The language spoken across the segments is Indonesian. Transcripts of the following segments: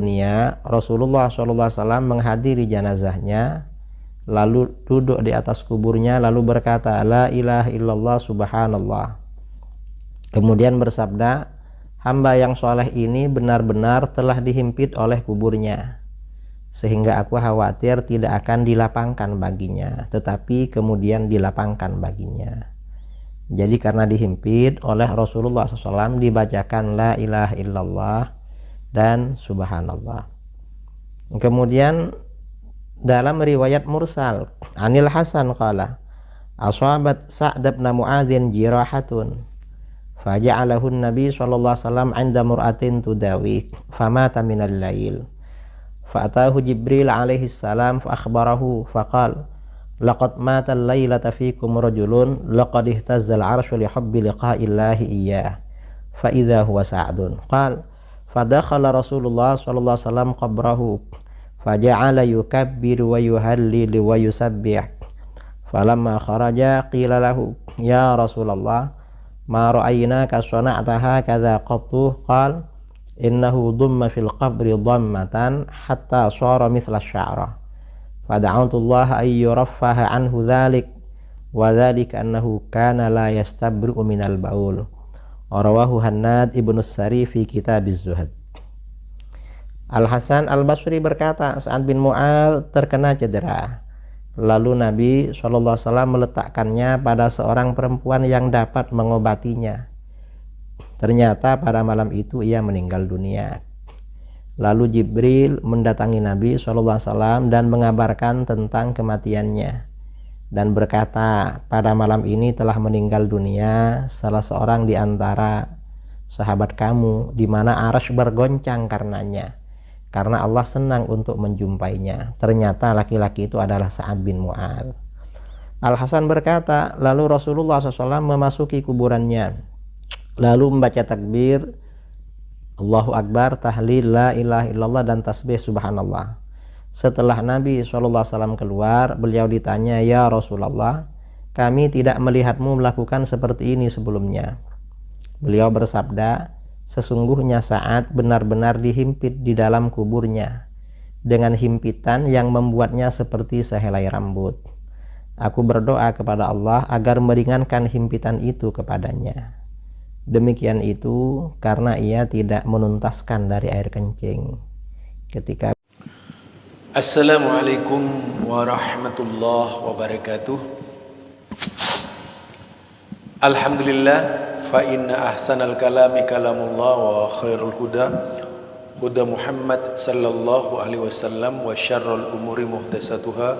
dunia, Rasulullah SAW menghadiri jenazahnya, lalu duduk di atas kuburnya, lalu berkata, la ilaha illallah subhanallah. Kemudian bersabda, hamba yang soleh ini benar-benar telah dihimpit oleh kuburnya, sehingga aku khawatir tidak akan dilapangkan baginya, tetapi kemudian dilapangkan baginya. Jadi karena dihimpit oleh Rasulullah SAW, dibacakan la ilaha illallah dan subhanallah. Kemudian dalam riwayat mursal, Anil Hasan qala, asabat Sa'd bin Mu'adzin jirahatun, faja'alahu Nabi sallallahu alaihi wasallam 'inda mur'atin tudawi, famata minal lail. Fa'atahu Jibril alaihi salam fa akhbarahu faqala, laqad mata al-lailata fikum rajulun laqad ihtazza al-'arsyu li hubbi liqa'illahi iyyah, fa idza huwa Sa'dun. Qala fadakhala Rasulullah sallallahu alaihi wasallam qabrahu faja'ala yukabbiru wa yuhallilu wa yusabbih. Falamma kharaja qila lahu, ya Rasulullah, ma ra'aynaka sana'ta hakadha qattu. Qala innahu dumma fil qabri dhammatan hatta sara mithla asy-sya'rah. Fada'awtu Allah an yuraffaha anhu dhalik wa dhalika annahu kana la yastabri'u minal baul. Rawahu Hannad ibnu Sari fi kitab az-Zuhd. Al-Hasan Al-Basri berkata, Sa'ad bin Mu'adz terkena cedera. Lalu Nabi SAW meletakkannya pada seorang perempuan yang dapat mengobatinya. Ternyata pada malam itu ia meninggal dunia. Lalu Jibril mendatangi Nabi SAW dan mengabarkan tentang kematiannya, dan berkata, pada malam ini telah meninggal dunia salah seorang di antara sahabat kamu, di mana arasy bergoncang karenanya, karena Allah senang untuk menjumpainya. Ternyata laki-laki itu adalah Sa'ad bin Mu'adz. Al-Hasan berkata, lalu Rasulullah SAW memasuki kuburannya, lalu membaca takbir, Allahu Akbar, tahlil, la ilaha illallah, dan tasbih subhanallah. Setelah Nabi SAW keluar, beliau ditanya, ya Rasulullah, kami tidak melihatmu melakukan seperti ini sebelumnya. Beliau bersabda, sesungguhnya Sa'ad benar-benar dihimpit di dalam kuburnya dengan himpitan yang membuatnya seperti sehelai rambut. Aku berdoa kepada Allah agar meringankan himpitan itu kepadanya. Demikian itu karena ia tidak menuntaskan dari air kencing. Ketika Assalamualaikum warahmatullahi wabarakatuh. Alhamdulillah, fa inna ahsanal kalami kalamullah wa khairul huda huda Muhammad sallallahu alaihi wasallam wa syarrul umuri muhdatsatuha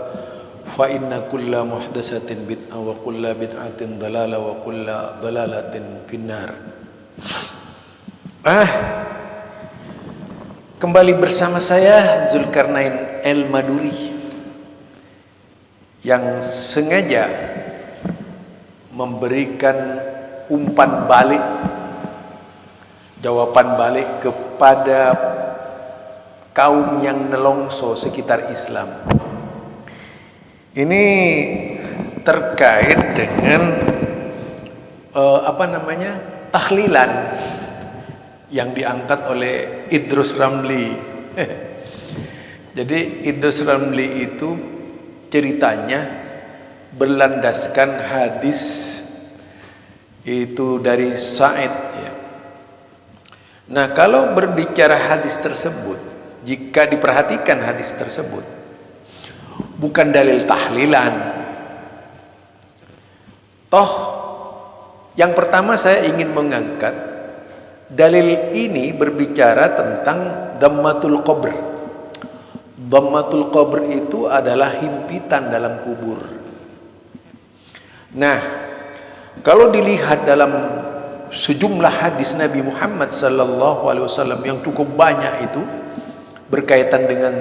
fa inna kulla muhdatsatin bid'ah wa kulla bid'atin dhalalah wa kulla dhalalatin finnar. Kembali bersama saya Zulkarnain El-Maduri yang sengaja memberikan umpan balik, jawaban balik kepada kaum yang nelongso sekitar Islam. Ini terkait dengan tahlilan yang diangkat oleh Idrus Ramli. Jadi Idrus Ramli itu ceritanya berlandaskan hadis itu dari Sa'id ya. Nah, kalau berbicara hadis tersebut, jika diperhatikan hadis tersebut bukan dalil tahlilan. Toh yang pertama saya ingin mengangkat dalil ini berbicara tentang dhammatul qabr. Dhammatul qabr itu adalah himpitan dalam kubur. Nah, kalau dilihat dalam sejumlah hadis Nabi Muhammad sallallahu alaihi wasallam yang cukup banyak itu berkaitan dengan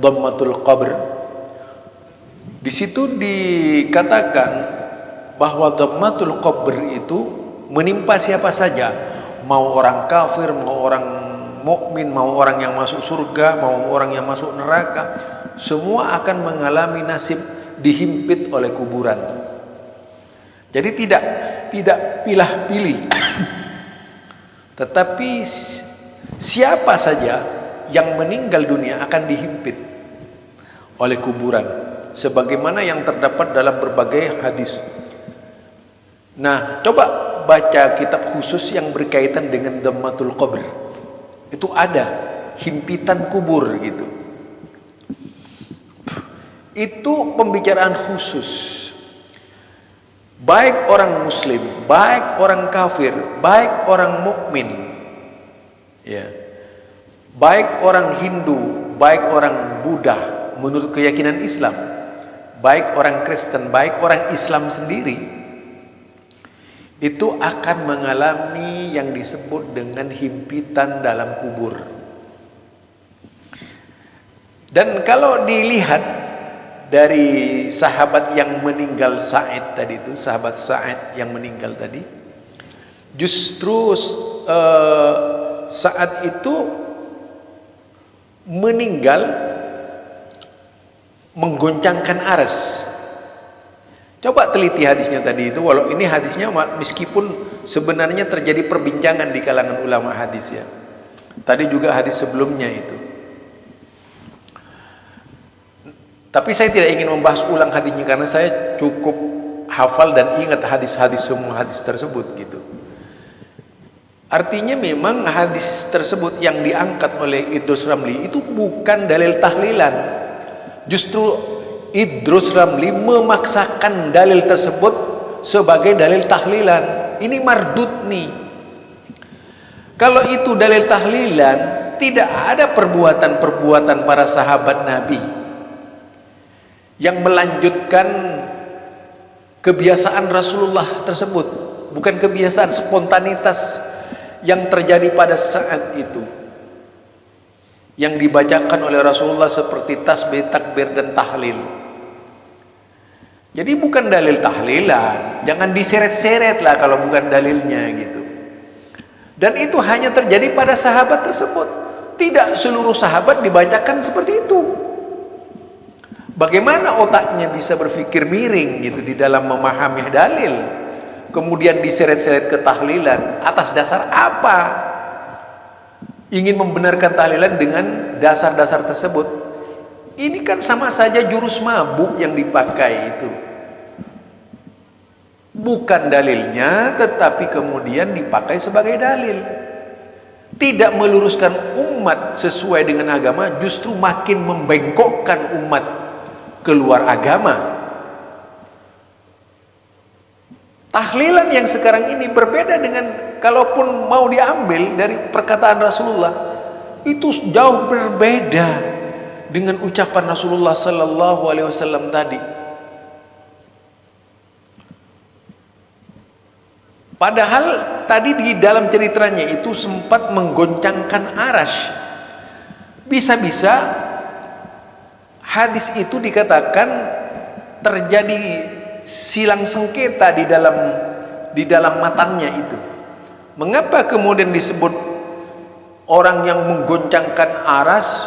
dhammatul qabr, di situ dikatakan bahwa dhammatul qabr itu menimpa siapa saja, mau orang kafir, mau orang mukmin, mau orang yang masuk surga, mau orang yang masuk neraka, semua akan mengalami nasib dihimpit oleh kuburan. Jadi tidak pilah-pilih. Tetapi siapa saja yang meninggal dunia akan dihimpit oleh kuburan, sebagaimana yang terdapat dalam berbagai hadis. Nah, coba baca kitab khusus yang berkaitan dengan Dhammatul Qabr. Itu ada himpitan kubur gitu. Itu pembicaraan khusus. Baik orang muslim, baik orang kafir, baik orang mukmin, ya, baik orang Hindu, baik orang Buddha menurut keyakinan Islam, baik orang Kristen, baik orang Islam sendiri, itu akan mengalami yang disebut dengan himpitan dalam kubur. Dan kalau dilihat dari sahabat yang meninggal Sa'id tadi itu, sahabat Sa'id yang meninggal tadi, justru saat itu meninggal menggoncangkan aras. Coba teliti hadisnya tadi itu, walau ini hadisnya meskipun sebenarnya terjadi perbincangan di kalangan ulama hadis ya. Tadi juga hadis sebelumnya itu. Tapi saya tidak ingin membahas ulang hadisnya karena saya cukup hafal dan ingat hadis-hadis, semua hadis tersebut gitu. Artinya memang hadis tersebut yang diangkat oleh Idrus Ramli itu bukan dalil tahlilan. Justru Idrus Ramli memaksakan dalil tersebut sebagai dalil tahlilan. Ini mardud nih. Kalau itu dalil tahlilan, tidak ada perbuatan-perbuatan para sahabat Nabi yang melanjutkan kebiasaan Rasulullah tersebut, bukan kebiasaan, spontanitas yang terjadi pada saat itu yang dibacakan oleh Rasulullah seperti tasbih, takbir dan tahlil. Jadi bukan dalil tahlilan, jangan diseret-seret lah kalau bukan dalilnya gitu. Dan itu hanya terjadi pada sahabat tersebut, tidak seluruh sahabat dibacakan seperti itu. Bagaimana otaknya bisa berpikir miring gitu di dalam memahami dalil, kemudian diseret-seret ke tahlilan atas dasar apa? Ingin membenarkan tahlilan dengan dasar-dasar tersebut. Ini kan sama saja jurus mabuk yang dipakai itu. Bukan dalilnya, tetapi kemudian dipakai sebagai dalil. Tidak meluruskan umat sesuai dengan agama, justru makin membengkokkan umat keluar agama. Tahlilan yang sekarang ini berbeda dengan, kalaupun mau diambil dari perkataan Rasulullah, itu jauh berbeda dengan ucapan Rasulullah sallallahu alaihi wasallam tadi. Padahal tadi di dalam ceritanya itu sempat menggoncangkan arasy. Bisa-bisa hadis itu dikatakan terjadi silang sengketa di dalam matanya itu. Mengapa kemudian disebut orang yang menggoncangkan aras,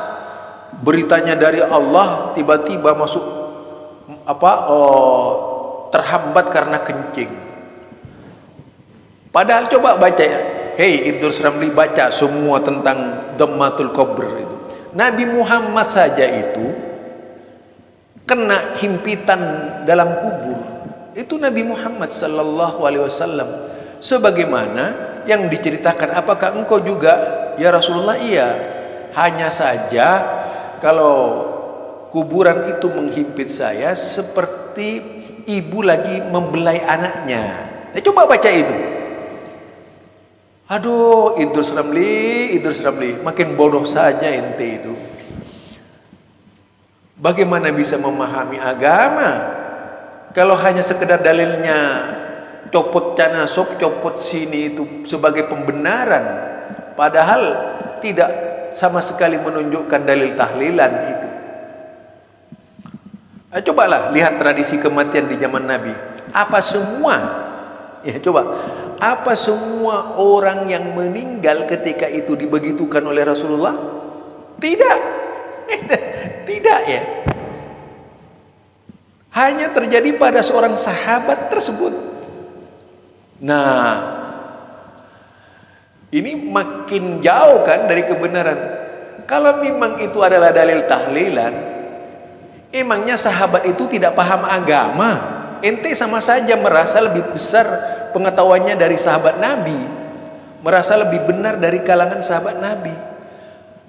beritanya dari Allah, tiba-tiba masuk terhambat karena kencing. Padahal coba baca ya, hei Idrus Ramli, baca semua tentang Dhammatul Qabr itu. Nabi Muhammad saja itu kena himpitan dalam kubur. Itu Nabi Muhammad sallallahu alaihi wasallam. Sebagaimana yang diceritakan, apakah engkau juga ya Rasulullah? Iya. Hanya saja kalau kuburan itu menghimpit saya seperti ibu lagi membelai anaknya. Coba baca itu. Aduh, Idrus Ramli, makin bodoh saja ente itu. Bagaimana bisa memahami agama kalau hanya sekedar dalilnya copot cana sop, copot sini itu sebagai pembenaran, padahal tidak sama sekali menunjukkan dalil tahlilan itu. Cobalah lihat tradisi kematian di zaman Nabi. Apa semua orang yang meninggal ketika itu dibegitukan oleh Rasulullah? Tidak. Tidak ya. Hanya terjadi pada seorang sahabat tersebut. Nah, ini makin jauh kan dari kebenaran. kalau memang itu adalah dalil tahlilan, emangnya sahabat itu tidak paham agama? Ente sama saja merasa lebih besar pengetahuannya dari sahabat Nabi, merasa lebih benar dari kalangan sahabat Nabi.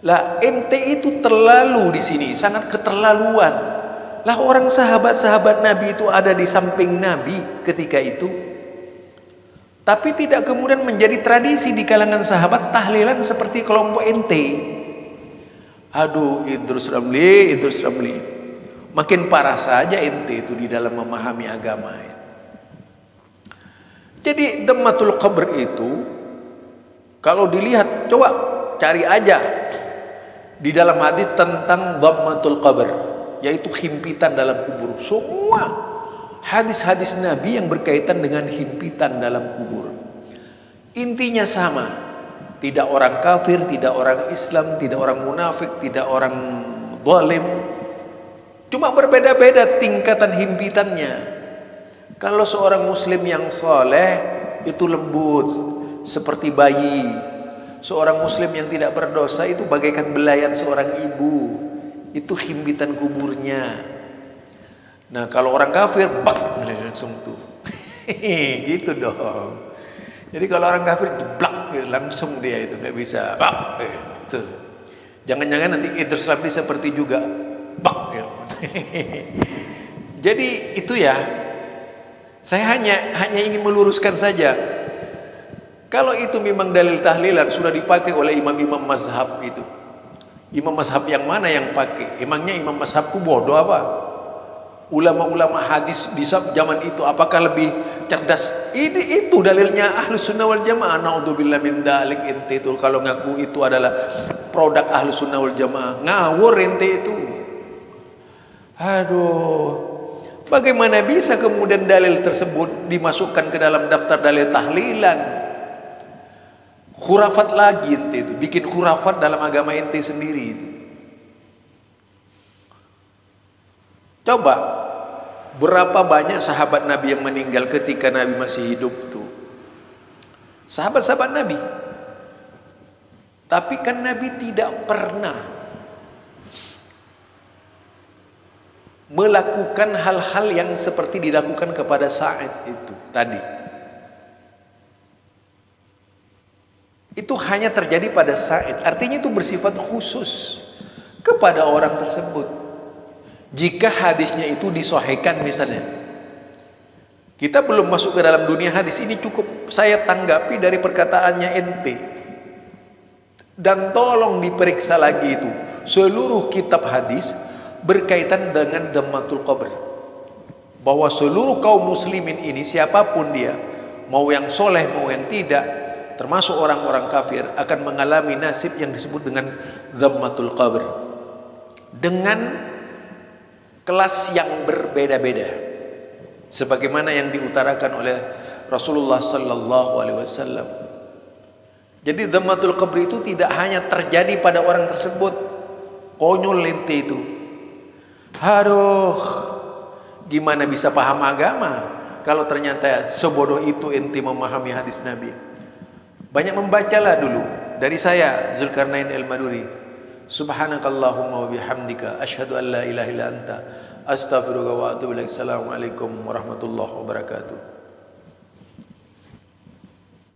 Lah ente itu terlalu di sini, sangat keterlaluan. Lah orang sahabat-sahabat Nabi itu ada di samping Nabi ketika itu. Tapi tidak kemudian menjadi tradisi di kalangan sahabat tahlilan seperti kelompok ente. Aduh, Idrus Ramli. Makin parah saja ente itu di dalam memahami agama. Jadi Dhammatul Qabr itu kalau dilihat, coba cari aja di dalam hadis tentang Dhammatul Qabr, yaitu himpitan dalam kubur. Semua hadis-hadis Nabi yang berkaitan dengan himpitan dalam kubur intinya sama. Tidak orang kafir, tidak orang Islam, tidak orang munafik, tidak orang zalim. Cuma berbeda-beda tingkatan himpitannya. Kalau seorang muslim yang soleh itu lembut seperti bayi. Seorang muslim yang tidak berdosa itu bagaikan belayan seorang ibu. Itu himpitan kuburnya. Nah kalau orang kafir, bak, langsung tuh. Gitu dong. Jadi kalau orang kafir jeblak langsung dia itu nggak bisa. Bak, itu. Jangan-jangan nanti Idrus Ramli seperti juga. Bak, ya. Jadi itu ya. Saya hanya ingin meluruskan saja. Kalau itu memang dalil tahlilan sudah dipakai oleh imam-imam mazhab itu. Imam mazhab yang mana yang pakai? Emangnya imam mazhab itu bodoh apa? Ulama-ulama hadis di zaman itu apakah lebih cerdas? Itu dalilnya Ahlus Sunnah wal Jamaah. Naudzubillah min dzalik. Ente itu kalau ngaku itu adalah produk Ahlus Sunnah wal Jamaah, ngawur ente itu. Aduh, bagaimana bisa kemudian dalil tersebut dimasukkan ke dalam daftar dalil tahlilan? Khurafat lagi ente itu, bikin khurafat dalam agama ente sendiri itu. Coba berapa banyak sahabat Nabi yang meninggal ketika Nabi masih hidup tuh? Sahabat-sahabat Nabi. Tapi kan Nabi tidak pernah melakukan hal-hal yang seperti dilakukan kepada Sa'id itu tadi. Itu hanya terjadi pada Sa'id. Artinya itu bersifat khusus kepada orang tersebut. Jika hadisnya itu disahihkan misalnya, kita belum masuk ke dalam dunia hadis ini, cukup saya tanggapi dari perkataannya ente. Dan tolong diperiksa lagi itu seluruh kitab hadis berkaitan dengan Dhammatul Qabr, bahwa seluruh kaum muslimin ini siapapun dia, mau yang soleh mau yang tidak, termasuk orang-orang kafir, akan mengalami nasib yang disebut dengan Dhammatul Qabr dengan kelas yang berbeda-beda, sebagaimana yang diutarakan oleh Rasulullah sallallahu alaihi wasallam. Jadi Dhammatul Qabr itu tidak hanya terjadi pada orang tersebut. Konyol ente itu. Aduh, gimana bisa paham agama kalau ternyata sebodoh itu ente memahami hadis Nabi? Banyak membacalah dulu. Dari saya, Zulkarnain Al-Maduri. Subhanakallahumma wa bihamdika asyhadu an la ilaha illa anta astaghfiruka wa atubu ilaik. Assalamualaikum warahmatullahi wabarakatuh.